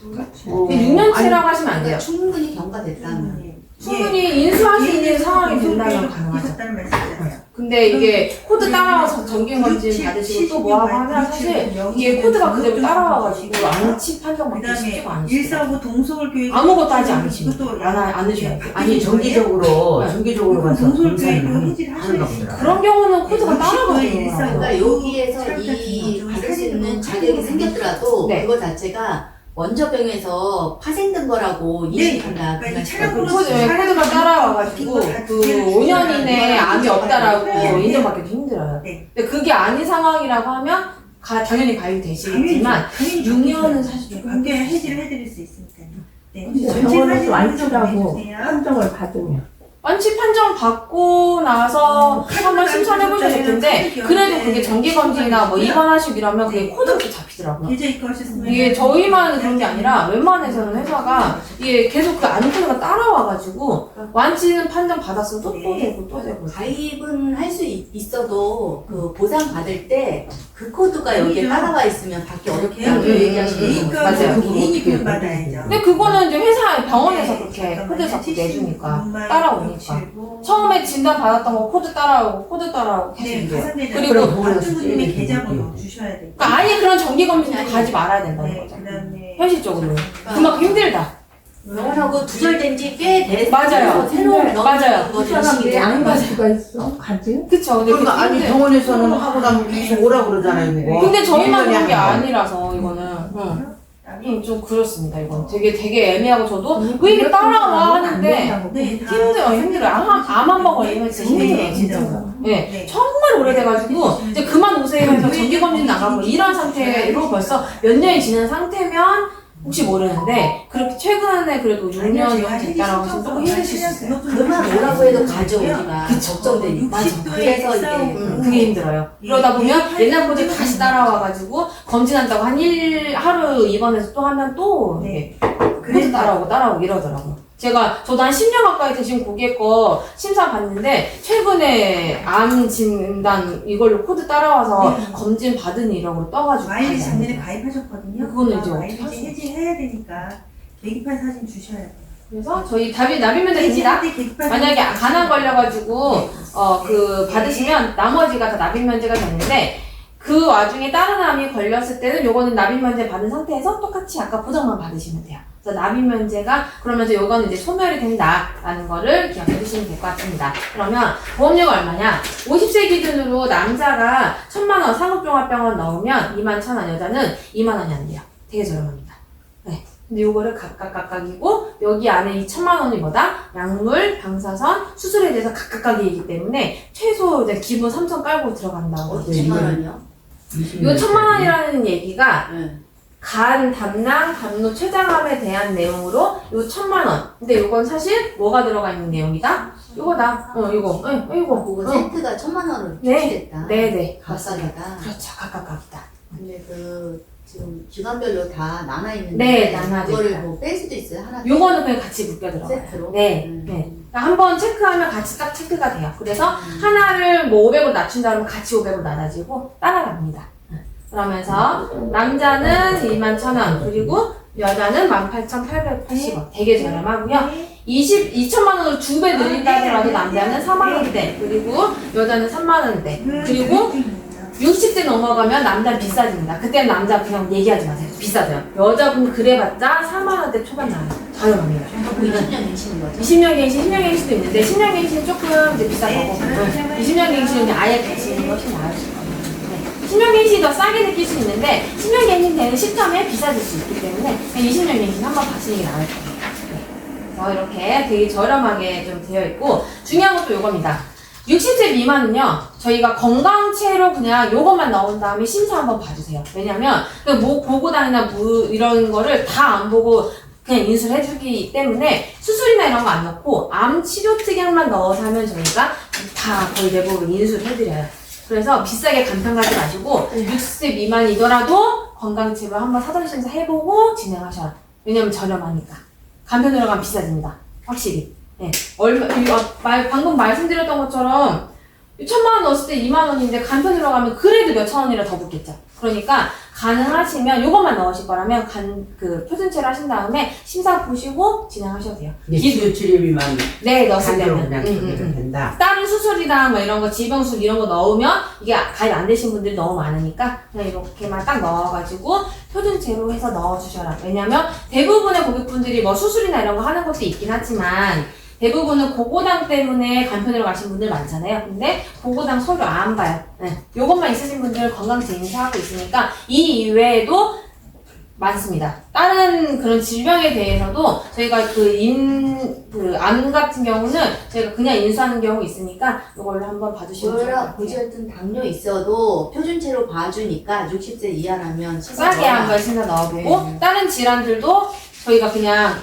Speaker 5: 9679
Speaker 1: 6년치라고 하시면 안 돼요.
Speaker 4: 충분히 경과됐다면.
Speaker 1: 충분히 인수할 수 있는 상황이 된다면 가능하죠.
Speaker 5: 있었다는 말씀이잖아요.
Speaker 1: 근데 이게 코드 따라와서 정기검진 받으시고 또 뭐하고 하면 사실 이게 코드가 그대로 따라와가지고 안치 판정받기
Speaker 5: 그다음에
Speaker 1: 쉽지가 않으시죠.
Speaker 5: 145 동서울교육
Speaker 1: 아무것도 하지 않으시면
Speaker 5: 그것도
Speaker 1: 않으셔야 돼요.
Speaker 2: 아니 정기적으로 가서 검사를 하는
Speaker 5: 하시는
Speaker 2: 거더라.
Speaker 1: 그런 경우는 코드가 따라가거든요.
Speaker 4: 그러니까 여기에서 이 받을 수 있는 자격이 생겼더라도
Speaker 1: 네.
Speaker 4: 그거 자체가 원저 병에서 파생된 거라고 인식한다.
Speaker 5: 그러니까 이
Speaker 4: 그
Speaker 5: 차량으로
Speaker 1: 코드가 따라와가지고 그 5년 이내에 암이 없다라고
Speaker 5: 네.
Speaker 1: 인정받기도 힘들어요.
Speaker 5: 네.
Speaker 1: 근데 그게 아닌 상황이라고 하면 당연히 가입이 되시겠지만 6년은 사실 좀
Speaker 5: 관계 해지를 해드릴 수 있으니까요. 네.
Speaker 3: 근데
Speaker 5: 전체
Speaker 3: 병원에서
Speaker 5: 사진
Speaker 3: 완치라고
Speaker 5: 보내주세요.
Speaker 3: 판정을 받으면
Speaker 1: 완치 판정 받고 나서 한번 심사해보셔야 될 텐데, 그래도 그게 정기검진이나 뭐 입원하시고 이러면 그게 코드가 또 잡히더라고요.
Speaker 5: 계좌 입금하셨으면
Speaker 1: 이게 저희만 그런 게 아니라 웬만해서는 회사가 이게 계속 그 안코드가 따라와가지고 완치는 판정 받았으면 또 되고 또 되고.
Speaker 4: 가입은 할 수 있어도 그 보상 받을 때 그 코드가 여기에 따라와 있으면 받기 어렵다고 얘기하시는 거.
Speaker 1: 맞아요.
Speaker 5: 개인 입금 받아야죠.
Speaker 1: 근데 그거는 이제 회사 병원에서 그렇게 코드 잡고 내주니까 따라오니까. 처음에 진단 받았던 거 코드 따라오고 계속
Speaker 5: 네,
Speaker 1: 이래요.
Speaker 5: 가상계좌.
Speaker 1: 그리고
Speaker 5: 박준호님의 계좌번호 주셔야 돼요.
Speaker 1: 그러니까 아예 그런 정기검진도 가지 말아야 된다는
Speaker 5: 네,
Speaker 1: 거죠.
Speaker 5: 그다음에
Speaker 1: 현실적으로. 그만큼 힘들다.
Speaker 4: 병원하고 두절된 지 꽤 됐어요.
Speaker 1: 맞아요.
Speaker 4: 새로운
Speaker 1: 맞아요.
Speaker 4: 거
Speaker 3: 이 사람들이
Speaker 4: 인식이
Speaker 3: 안
Speaker 4: 되는
Speaker 3: 갈
Speaker 4: 거죠.
Speaker 3: 수가 있어. 가지?
Speaker 1: 그쵸. 근데
Speaker 2: 그러니까
Speaker 1: 그게
Speaker 2: 아니
Speaker 1: 힘들-
Speaker 2: 병원에서는 하고 나면 계속 오라고 그러잖아요 이거.
Speaker 1: 근데 저희만 그런 게
Speaker 2: 한 번.
Speaker 1: 아니라서 이거는 좀 그렇습니다. 이건 되게 애매하고 저도 왜 이게 따라와 하는데
Speaker 5: 네,
Speaker 1: 힘들어요. 암 한 번 걸리면 진짜 힘들어요. 진짜. 네, 정말 오래돼가지고 이제 그만 오세요 해서 정기검진 나가고 이런 상태로 벌써 몇 년이 지난 상태면 혹시 모르는데 그렇게 최근에 그래도 6년이 됐다라고 하시면 조금 힘드실 수 있어요.
Speaker 4: 그만 오라고 해도 가죠 우리가. 걱정되니까. 그래서 이게
Speaker 1: 그게 힘들어요. 그러다 보면 옛날 코드 다시 따라와가지고 검진한다고 하루 입원해서 또 하면 또
Speaker 5: 네.
Speaker 1: 코드 따라오고 이러더라고요. 저도 한 10년 가까이 되신 고객 거 심사 봤는데, 최근에 암 진단 이걸로 코드 따라와서
Speaker 5: 네.
Speaker 1: 검진 받은 이력으로 떠가지고.
Speaker 5: 마일리지
Speaker 1: 가지
Speaker 5: 작년에
Speaker 1: 않아요.
Speaker 5: 가입하셨거든요.
Speaker 1: 그거는 이제
Speaker 5: 마일리지
Speaker 1: 어떻게
Speaker 5: 해지해야 되니까 계기판 사진 주셔야 돼요.
Speaker 1: 그래서 저희 납입면제 됩니다.
Speaker 5: 해지할 때 계기판
Speaker 1: 만약에
Speaker 5: 사진
Speaker 1: 간암
Speaker 5: 주시면
Speaker 1: 걸려가지고,
Speaker 5: 네.
Speaker 1: 받으시면 나머지가 다 납입면제가 되는데, 그 와중에 다른 암이 걸렸을 때는 요거는 납입면제 받은 상태에서 똑같이 아까 보장만 받으시면 돼요. 그래서 납입면제가 그러면서 요거는 이제 소멸이 된다라는 거를 기억해 두시면 될 것 같습니다. 그러면 보험료가 얼마냐? 50세 기준으로 남자가 1,000,000원 상업종합병원 넣으면 21,000원, 여자는 20,000원이 안 돼요. 되게 저렴합니다. 네. 근데 요거를 각각이고 여기 안에 이 1,000,000원이 뭐다? 약물, 방사선, 수술에 대해서 각각이기 때문에 최소 이제 기본 3,000 깔고 들어간다고.
Speaker 4: 어, 10만 원이요?
Speaker 1: 요 1,000,000원이라는 얘기가
Speaker 4: 네.
Speaker 1: 간, 담낭, 담노, 췌장암에 대한 내용으로 요 1,000,000원. 근데 요건 사실 뭐가 들어가 있는 내용이다? 요거다. 이거. 이거.
Speaker 4: 그거 세트가 1,000만 원으로
Speaker 1: 네.
Speaker 4: 출시됐다.
Speaker 1: 네네.
Speaker 4: 값싸게다.
Speaker 1: 그렇죠. 각각이다.
Speaker 4: 근데 지금 기관별로 다 나눠 있는데
Speaker 1: 네, 나눠져
Speaker 4: 그거를
Speaker 1: 있다.
Speaker 4: 뭐 뺄 수도 있어요. 하나
Speaker 1: 요거는 그냥 같이 묶여 들어가요.
Speaker 4: 세트로.
Speaker 1: 네. 네. 그러니까 한번 체크하면 같이 딱 체크가 돼요. 그래서 하나를 뭐 500으로 낮춘다 그러면 같이 500으로 낮아지고 따라갑니다. 그러면서 남자는 21,000원 그리고 여자는 18,880원. 되게 저렴하고요. 2,000만 원으로 2배 늘린다 하더라도 남자는 4만 원대 그리고 여자는 3만 원대 그리고 60대 넘어가면 남자는 비싸집니다. 그때는 남자 그냥 얘기하지 마세요. 비싸져요. 여자분 그래봤자 4만 원대 초반 나와요. 저렴합니다.
Speaker 4: 그 20년 계시는 거죠?
Speaker 1: 20년 갱신, 10년 갱신도 있는데 10년 갱신은 조금 이제 비싼 거고 20년 갱신은 이제 아예 가시는 것이 나을 수 있거든요. 네. 10년 갱신이 더 싸게 느낄 수 있는데 10년 갱신 되는 시점에 비싸질 수 있기 때문에 그냥 20년 갱신 한번 가시는 게 나을 거예요. 네. 그래서 이렇게 되게 저렴하게 좀 되어 있고 중요한 것도 요겁니다. 60세 미만은요, 저희가 건강체로 그냥 요것만 넣은 다음에 심사 한번 봐주세요. 왜냐면, 뭐, 보고당이나 이런 거를 다 안 보고 그냥 인수를 해주기 때문에 수술이나 이런 거 안 넣고 암 치료 특약만 넣어서 하면 저희가 다 거의 대부분 인수를 해드려요. 그래서 비싸게 간편 가지 마시고, 60세 미만이더라도 건강체로 한번 사전 심사 해보고 진행하셔라. 왜냐면 저렴하니까. 간편으로 가면 비싸집니다. 확실히. 네. 방금 말씀드렸던 것처럼 1,000만 원 넣었을 때 2만 원인데 간편으로 가면 그래도 몇천 원이라 더 붙겠죠. 그러니까 가능하시면 요것만 넣으실 거라면 표준체를 하신 다음에 심사 보시고 진행하셔도 돼요.
Speaker 2: 기술 치료비만
Speaker 1: 네, 넣었을
Speaker 2: 단계로
Speaker 1: 때는.
Speaker 2: 그냥 처리가 된다.
Speaker 1: 다른 수술이랑 뭐 이런 거, 질병수술 이런 거 넣으면 이게 가입 안 되신 분들이 너무 많으니까 그냥 이렇게만 딱 넣어가지고 표준체로 해서 넣어주셔라. 왜냐면 대부분의 고객분들이 뭐 수술이나 이런 거 하는 것도 있긴 하지만 대부분은 고고당 때문에 간편으로 가신 분들 많잖아요. 근데 고고당 서류 안 봐요. 네. 요것만 있으신 분들 건강체 인수하고 있으니까 이 이외에도 많습니다. 다른 그런 질병에 대해서도 저희가 암 같은 경우는 저희가 그냥 인수하는 경우 있으니까 이걸로 한번 봐주시면 좋을 것 같아요.
Speaker 4: 어쨌든 당뇨 있어도 표준체로 봐주니까 60세 이하라면
Speaker 1: 싸게 한번 심사 넣어보고
Speaker 4: 네.
Speaker 1: 다른 질환들도 저희가 그냥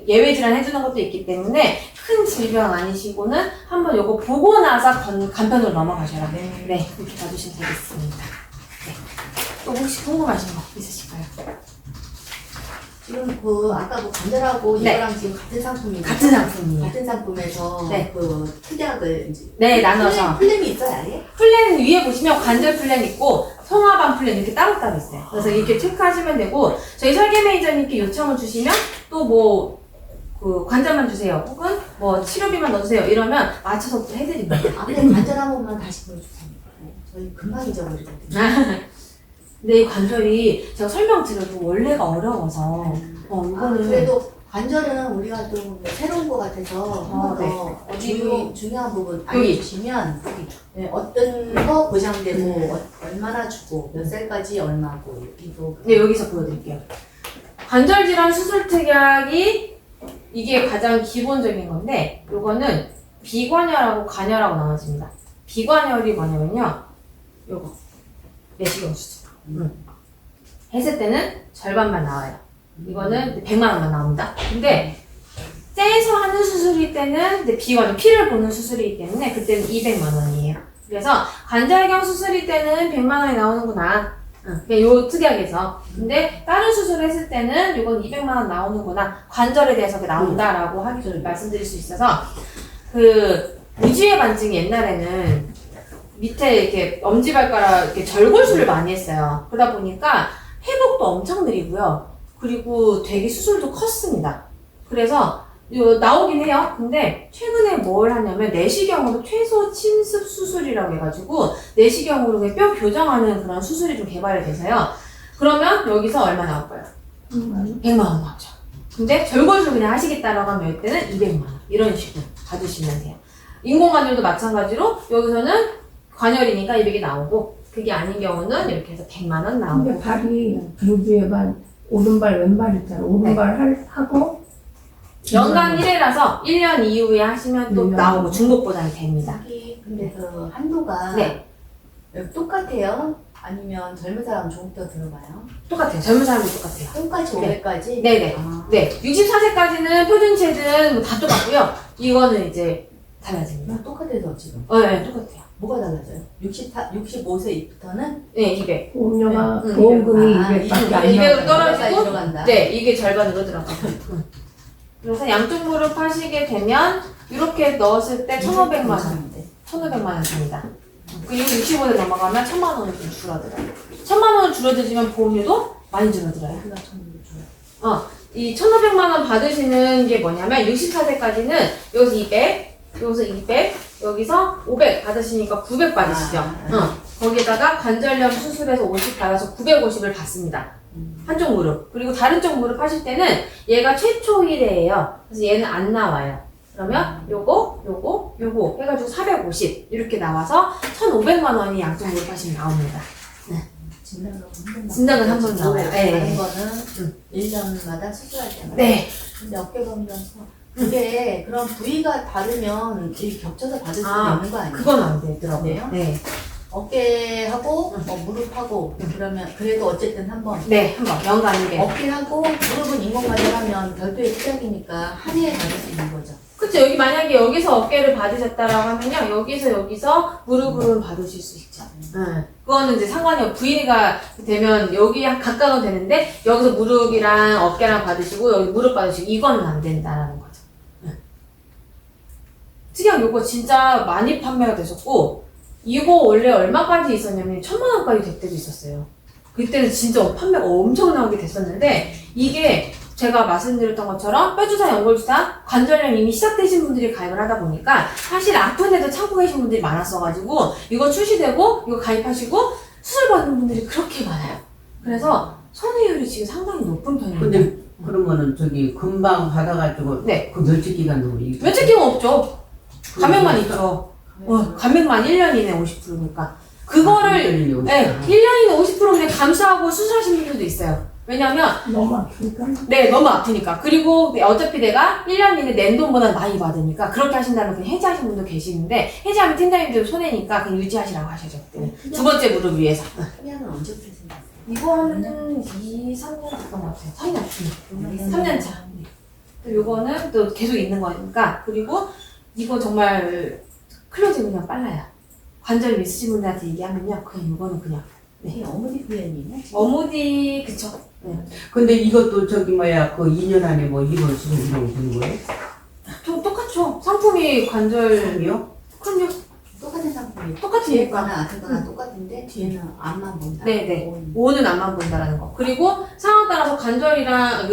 Speaker 1: 예외 질환 해주는 것도 있기 때문에 큰 질병 아니시고는 한번 요거 보고 나서 간편으로 넘어가셔라. 네, 그렇게 봐주시면 되겠습니다. 네. 또 혹시 궁금하신 거 있으실까요?
Speaker 4: 지금 아까 관절하고
Speaker 1: 네.
Speaker 4: 이거랑 지금 같은 상품이죠?
Speaker 1: 같은 상품이에요.
Speaker 4: 같은 상품에서
Speaker 1: 네.
Speaker 4: 특약을 이제
Speaker 1: 네, 나눠서.
Speaker 4: 플랜이 있어요, 아예?
Speaker 1: 플랜 위에 보시면 관절 플랜 있고 성화반 플랜 이렇게 따로따로 있어요. 그래서 이렇게 체크하시면 되고 저희 설계 매니저님께 요청을 주시면 또 관절만 주세요. 혹은 치료비만 넣어주세요. 이러면 맞춰서 또 해드립니다.
Speaker 4: 아, 근데 관절 한 번만 다시 보여주세요. 저희 금방 잊어버리거든요.
Speaker 1: 근데 이 관절이 제가 설명드려도 원래가 어려워서 이거는
Speaker 4: 그래도 관절은 우리가 좀 새로운 것 같아서 한
Speaker 1: 네.
Speaker 4: 번 더 중요한 부분
Speaker 1: 여기.
Speaker 4: 알려주시면 네, 어떤 거 보장되고 얼마나 주고 몇 살까지 얼마고 이거
Speaker 1: 네, 여기서 보여드릴게요. 관절 질환 수술 특약이 이게 가장 기본적인 건데 요거는 비관혈하고 관혈하고 나눠집니다. 비관혈이 뭐냐면요. 요거 내시경 수술. 했을 때는 절반만 나와요. 이거는 100만 원만 나옵니다. 근데 째서 하는 수술일 때는 이제 비관절, 피를 보는 수술이기 때문에 그때는 200만 원이에요. 그래서 관절경 수술일 때는 100만 원이 나오는구나. 그냥 요 특약에서. 근데 다른 수술을 했을 때는 이건 200만 원 나오는구나. 관절에 대해서 나온다라고 말씀드릴 수 있어서 그 무지외 반증이 옛날에는 밑에 이렇게 엄지발가락 이렇게 절골술을 많이 했어요. 그러다 보니까 회복도 엄청 느리고요. 그리고 되게 수술도 컸습니다. 그래서 나오긴 해요. 근데 최근에 뭘 하냐면 내시경으로 최소 침습 수술이라고 해가지고 내시경으로 그냥 뼈 교정하는 그런 수술이 좀 개발이 돼서요. 그러면 여기서 얼마 나올까요? 100만 원 나오죠. 근데 절골술 그냥 하시겠다라고 하면 이때는 200만 원 이런 식으로 받으시면 돼요. 인공관절도 마찬가지로 여기서는 관절이니까 200이 나오고 그게 아닌 경우는 이렇게 해서 100만 원 나오고.
Speaker 3: 근데 발이 무지외 반 오른발 왼발 있잖아. 오른발 하고
Speaker 1: 연간 1회라서 1년 이후에 하시면 또
Speaker 3: 1년.
Speaker 1: 나오고 중복보장이 됩니다.
Speaker 4: 여기 근데 그 한도가
Speaker 1: 네.
Speaker 4: 똑같아요? 아니면 젊은 사람 조금 더 들어가요?
Speaker 1: 똑같아요. 젊은 사람도 똑같아요.
Speaker 4: 똑같이
Speaker 1: 네.
Speaker 4: 500까지?
Speaker 1: 네네.
Speaker 4: 아,
Speaker 1: 네. 64세까지는 표준체든 다 똑같고요. 이거는 이제 달라집니다.
Speaker 4: 똑같아서 지금.
Speaker 1: 네, 똑같아요.
Speaker 4: 뭐가 달라져요? 65세부터는?
Speaker 1: 네, 200.
Speaker 3: 보험료가
Speaker 1: 응,
Speaker 3: 보험금이
Speaker 4: 아,
Speaker 3: 200밖에 안
Speaker 1: 200으로
Speaker 3: 나와.
Speaker 1: 떨어지고
Speaker 4: 들어간다.
Speaker 1: 네, 이게 절반으로 들어가요. 그래서 양쪽 무릎 하시게 되면 이렇게 넣었을 때 1,500만 원. 1,500만 원 줍니다. 그리고 65세 넘어가면 1,000만 원이 좀 줄어들어요. 1,000만 원 줄어들지만 보험료도 많이 줄어들어요. 이 1,500만 원 받으시는 게 뭐냐면 64세까지는 여기서 200, 여기서 200, 여기서 500 받으시니까 900 받으시죠. 거기에다가 관절염 수술해서 50 받아서 950을 받습니다. 한쪽 무릎. 그리고 다른 쪽 무릎 하실 때는 얘가 최초 1회예요. 그래서 얘는 안 나와요. 그러면 요거 해가지고 450 이렇게 나와서 1,500만 원이 양쪽 무릎 하시면 나옵니다. 진단은 한 번 나와요. 네.
Speaker 4: 다른 거는 1년마다 수술할 때마다.
Speaker 1: 네.
Speaker 4: 근데 어깨 건면서 그게 그런 부위가 다르면 이 겹쳐서 받을 수도
Speaker 1: 아,
Speaker 4: 있는 거 아니에요?
Speaker 1: 그건 안 되더라고요.
Speaker 4: 네요?
Speaker 1: 네.
Speaker 4: 어깨하고 무릎하고 그러면 그래도 어쨌든 한번
Speaker 1: 네, 한번 연간 200.
Speaker 4: 어깨하고 무릎은 인공관절하면 별도의 투약이니까 한 해에 받을 수 있는 거죠.
Speaker 1: 그쵸. 여기 만약에 여기서 어깨를 받으셨다라고 하면요. 여기서 무릎은 받으실 수 있죠. 그거는 이제 상관이 없고 부위가 되면 여기 가까운 되는데 여기서 무릎이랑 어깨랑 받으시고 여기 무릎 받으시고 이거는 안 된다라는 거죠. 특이한 요거 진짜 많이 판매가 되셨고 이거 원래 얼마까지 있었냐면 1,000만 원까지 될 때도 있었어요. 그때는 진짜 판매가 엄청나게 됐었는데 이게 제가 말씀드렸던 것처럼 뼈주사, 연골주사, 관절염 이미 시작되신 분들이 가입을 하다 보니까 사실 아픈데도 참고 계신 분들이 많았어가지고 이거 출시되고 이거 가입하시고 수술 받는 분들이 그렇게 많아요. 그래서 선회율이 지금 상당히 높은 편입니다.
Speaker 2: 근데 그러면은 저기 금방 받아가지고
Speaker 1: 네.
Speaker 2: 그 며칠 기간으로 이거
Speaker 1: 며칠 기간 없죠. 감액만 있죠. 감액만 1년 이내 50%니까. 그거를, 네, 1년 이내 50% 그냥 감수하고 수술하신 분들도 있어요. 왜냐면,
Speaker 3: 너무 아프니까.
Speaker 1: 네, 너무 아프니까. 그리고 어차피 내가 1년 이내 낸 돈보다 많이 받으니까 그렇게 하신다면 그냥 해지하신 분도 계시는데 해지하면 팀장님들 손해니까 그냥 유지하시라고 하셔죠. 네. 두 번째 무릎 위해서.
Speaker 4: 투약은 언제부터 생겼어요?
Speaker 1: 이거 하면은 2, 3년 됐던 것 같아요. 3년. 3년 차. 또 요거는 또 계속 있는 거니까. 그리고 이거 정말 클로징 그냥 빨라요. 관절 있으신 분들한테 얘기하면요. 그냥 이거는 그냥.
Speaker 4: 이게 어머니 부연이네?
Speaker 1: 어무디, 그쵸. 네.
Speaker 2: 근데 이것도 저기 뭐야 그 2년 안에 뭐 이런 수술 이런 거 되는 거예요?
Speaker 1: 똑같죠. 상품이 관절이요? 그럼요.
Speaker 4: 똑같은 상품이
Speaker 1: 똑같으니까.
Speaker 4: 뒤에거나 앞에거나 똑같은데 뒤에는 앞만 본다.
Speaker 1: 네네.
Speaker 4: 오.
Speaker 1: 오는 암만 본다라는 거. 그리고 상황 따라서 관절이랑,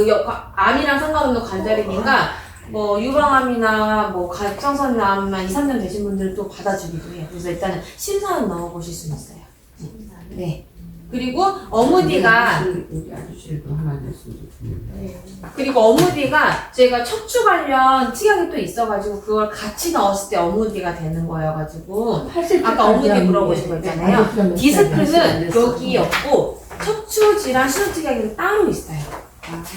Speaker 1: 암이랑 상관없는 관절이니까, 뭐, 유방암이나, 뭐, 갑상선암만 2, 3년 되신 분들도 받아주기도 해요. 그래서 일단은 심사는 넣어보실 수는 있어요. 네. 그리고 어무디가,
Speaker 2: 우리 아저씨도 하나 냈으면 좋겠는데.
Speaker 1: 그리고 어무디가 제가 척추 관련 특약이 또 있어가지고 그걸 같이 넣었을 때 어무디가 되는 거여가지고, 아까 어무디 물어보신 거 있잖아요. 디스크는 여기 없고, 척추 질환 수술 특약이 따로 있어요.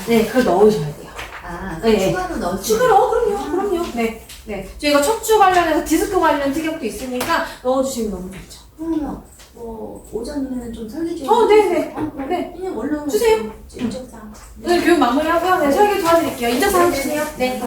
Speaker 1: 네, 그걸 넣으셔야 돼요.
Speaker 4: 아,
Speaker 1: 네.
Speaker 4: 추가로 넣을 수
Speaker 1: 추가로, 그럼요. 네. 네. 저희가 척추 관련해서 디스크 관련 특약도 있으니까 넣어주시면 너무 좋죠.
Speaker 4: 그러면 뭐 오전이면 좀 설계 좀
Speaker 1: 네네.
Speaker 4: 그럼
Speaker 1: 네.
Speaker 4: 그냥 얼른
Speaker 1: 주세요.
Speaker 4: 인적사항
Speaker 1: 오늘 교육 마무리하고요. 네, 설계 도와드릴게요. 인증사항 주세요. 네.